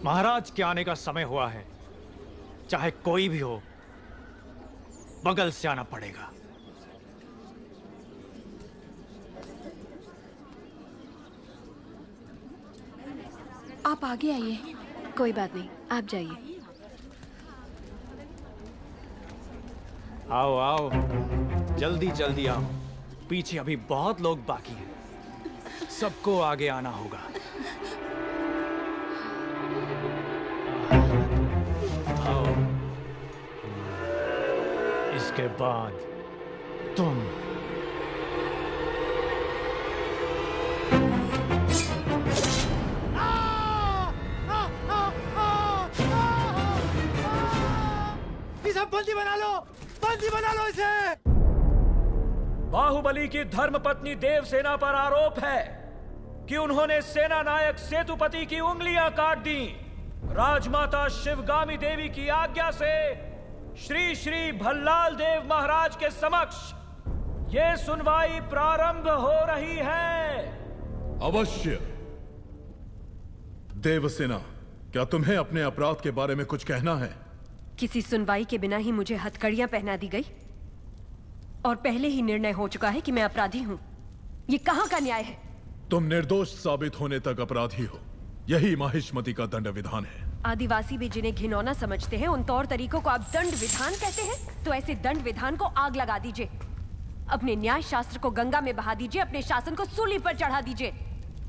महाराज के आने का समय हुआ है। चाहे कोई भी हो, बगल से आना पड़ेगा। आप आगे आइए। कोई बात नहीं, आप जाइए। आओ आओ, जल्दी जल्दी आओ। पीछे अभी बहुत लोग बाकी हैं। सबको आगे आना होगा। आओ, इसके बाद तुम। इसे बंदी बना लो, बंदी बना लो इसे। बाहुबली की धर्मपत्नी देवसेना पर आरोप है कि उन्होंने सेना नायक सेतुपति की उंगलियां काट दी। राजमाता शिवगामी देवी की आज्ञा से श्री श्री भल्लाल देव महाराज के समक्ष ये सुनवाई प्रारंभ हो रही है। अवश्य। देवसेना, क्या तुम्हें अपने अपराध के बारे में कुछ कहना है? किसी सुनवाई के बिना ही मुझे हथकड़ियां पहना दी गई और पहले ही निर्णय हो चुका है कि मैं अपराधी हूं। ये कहां का न्याय है? तुम निर्दोष साबित होने तक अपराधी हो। यही माहिष्मति का दंड विधान है। आदिवासी भी जिन्हें घिनौना समझते हैं, उन तौर तरीकों को आप दंड विधान कहते हैं? तो ऐसे दंड विधान को आग लगा दीजिए। अपने न्याय शास्त्र को गंगा में बहा दीजिए, अपने शासन को सूली पर चढ़ा दीजिए।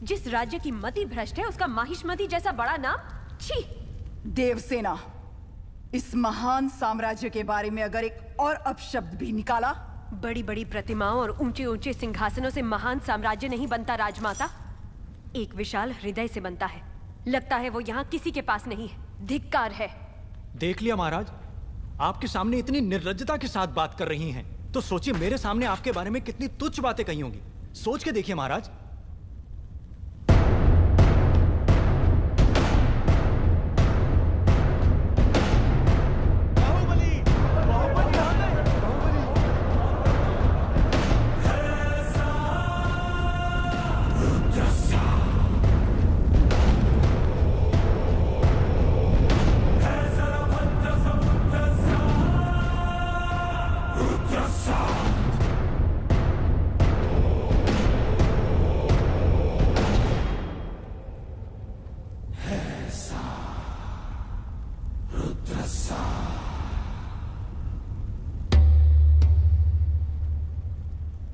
जिस राज्य की मति भ्रष्ट है, उसका माहिष्मति जैसा बड़ा नाम। छी! देवसेना, इस महान साम्राज्य के बारे में अगर एक और अपशब्द भी निकाला। बड़ी बड़ी प्रतिमाओं और ऊंचे ऊंचे सिंहासनों से महान साम्राज्य नहीं बनता राजमाता, एक विशाल हृदय से बनता है। लगता है वो यहाँ किसी के पास नहीं है। धिक्कार है। देख लिया महाराज, आपके सामने इतनी निर्लज्जता के साथ बात कर रही हैं, तो सोचिए मेरे सामने आपके बारे में कितनी तुच्छ बातें कही होंगी। सोच के देखिए महाराज।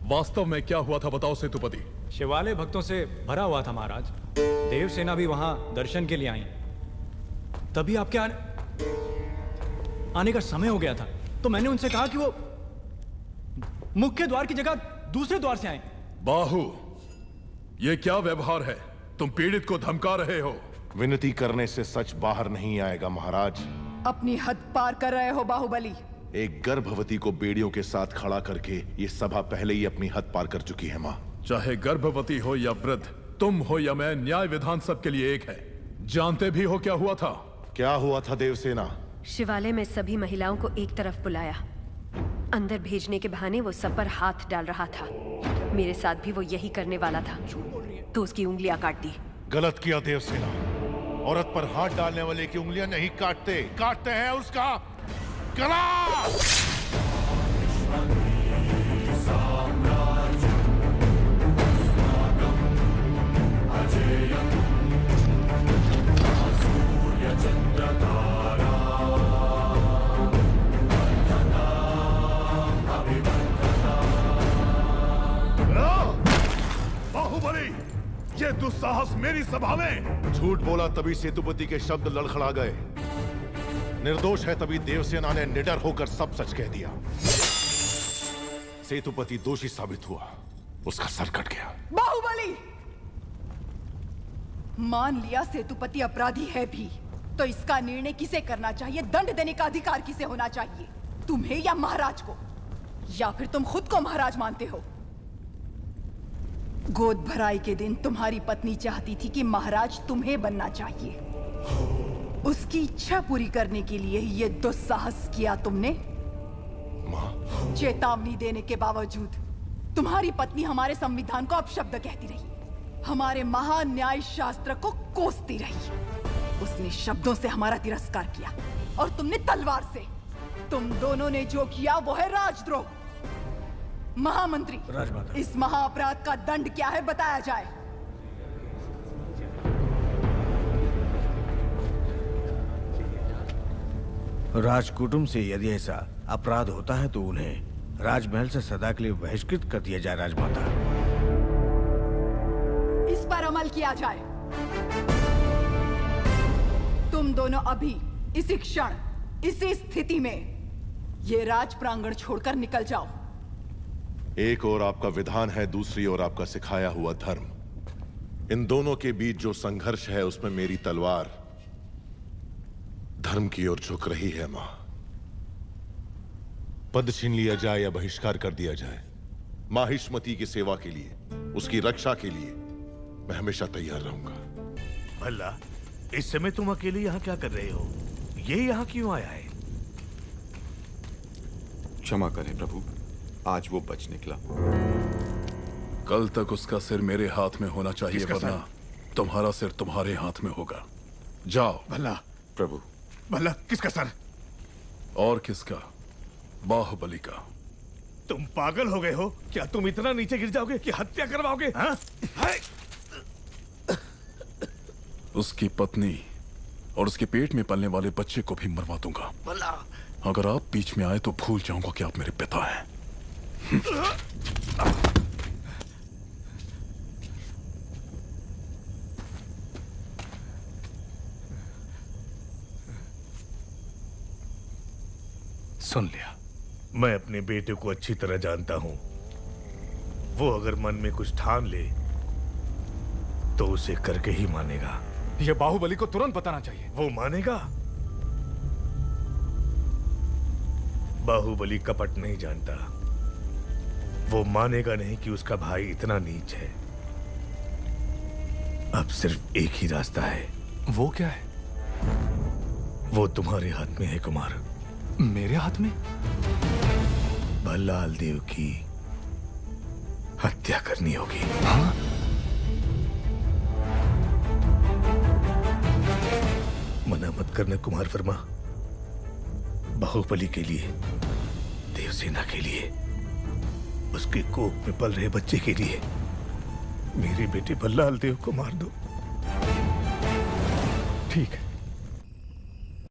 वास्तव में क्या हुआ था बताओ सेतुपति। शिवालय भक्तों से भरा हुआ था महाराज। देवसेना भी वहां दर्शन के लिए आई। तभी आपके आने का समय हो गया था, तो मैंने उनसे कहा कि वो मुख्य द्वार की जगह दूसरे द्वार से आए। बाहु, ये क्या व्यवहार है? तुम पीड़ित को धमका रहे हो। विनती करने से सच बाहर नहीं आएगा महाराज। अपनी हद पार कर रहे हो बाहुबली। एक गर्भवती को बेड़ियों के साथ खड़ा करके ये सभा पहले ही अपनी हद पार कर चुकी है माँ। चाहे गर्भवती हो या वृद्ध, तुम हो या मैं, न्याय विधान सबके लिए एक है। जानते भी हो क्या हुआ था? क्या हुआ था देवसेना? शिवालय में सभी महिलाओं को एक तरफ बुलाया। अंदर भेजने के बहाने वो सब पर हाथ डाल रहा था। मेरे साथ भी वो यही करने वाला था, तो उसकी उंगलियां काट दी। गलत किया देवसेना। औरत पर हाथ डालने वाले की उंगलियां नहीं काटते, काटते हैं उसका गला। बाहुबली, ये दुस्साहस मेरी सभा में। झूठ बोला तभी सेतुपति के शब्द लड़खड़ा गए। निर्दोष है तभी देवसेना ने निडर होकर सब सच कह दिया। सेतुपति दोषी साबित हुआ, उसका सर कट गया। बाहुबली, मान लिया सेतुपति अपराधी है भी, तो इसका निर्णय किसे करना चाहिए, दंड देने का अधिकार किसे होना चाहिए? तुम्हें या महाराज को? या फिर तुम खुद को महाराज मानते हो? गोद भराई के दिन तुम्हारी पत्नी चाहती थी कि महाराज तुम्हें बनना चाहिए। उसकी इच्छा पूरी करने के लिए ये दुस्साहस किया तुमने। चेतावनी देने के बावजूद तुम्हारी पत्नी हमारे संविधान को अपशब्द कहती रही, हमारे महान न्याय शास्त्र को कोसती रही। उसने शब्दों से हमारा तिरस्कार किया और तुमने तलवार से। तुम दोनों ने जो किया वो है राजद्रोह। महामंत्री, राजमाता, इस महाअपराध का दंड क्या है बताया जाए। राजकुटुंब से यदि ऐसा अपराध होता है तो उन्हें राजमहल से सदा के लिए बहिष्कृत कर दिया जाए। राजमाता, इस पर अमल किया जाए। तुम दोनों अभी इसी क्षण इसी स्थिति में ये राज प्रांगण छोड़कर निकल जाओ। एक ओर आपका विधान है, दूसरी ओर आपका सिखाया हुआ धर्म। इन दोनों के बीच जो संघर्ष है उसमें मेरी तलवार धर्म की ओर झुक रही है। मां, पद छीन लिया जाए या बहिष्कार कर दिया जाए, माहिष्मती की सेवा के लिए, उसकी रक्षा के लिए मैं हमेशा तैयार रहूंगा। भला, इस समय तुम अकेले यहाँ क्या कर रहे हो? ये यहाँ क्यों आया है? क्षमा करें प्रभु, आज वो बच निकला। कल तक उसका सिर मेरे हाथ में होना चाहिए, वरना तुम्हारा सिर तुम्हारे हाथ में होगा। जाओ। भला प्रभु। भला किसका सर? और किसका? बाहुबली का। तुम पागल हो गए हो क्या? तुम इतना नीचे गिर जाओगे कि हत्या करवाओगे? हाँ? उसकी पत्नी और उसके पेट में पलने वाले बच्चे को भी मरवा दूंगा। भला अगर आप बीच में आए तो भूल जाऊंगा कि आप मेरे पिता हैं। सुन लिया। मैं अपने बेटे को अच्छी तरह जानता हूं। वो अगर मन में कुछ ठान ले तो उसे करके ही मानेगा। ये बाहुबली को तुरंत बताना चाहिए। वो मानेगा? बाहुबली कपट नहीं जानता। वो मानेगा नहीं कि उसका भाई इतना नीच है। अब सिर्फ एक ही रास्ता है। वो क्या है? वो तुम्हारे हाथ में है कुमार। मेरे हाथ में? भल्लाल देव की हत्या करनी होगी। हाँ? मना मत करना कुमार वर्मा। बाहुबली के लिए, देवसेना के लिए, उसके कोख में पल रहे बच्चे के लिए मेरे बेटे भल्लाल देव को मार दो। ठीक है।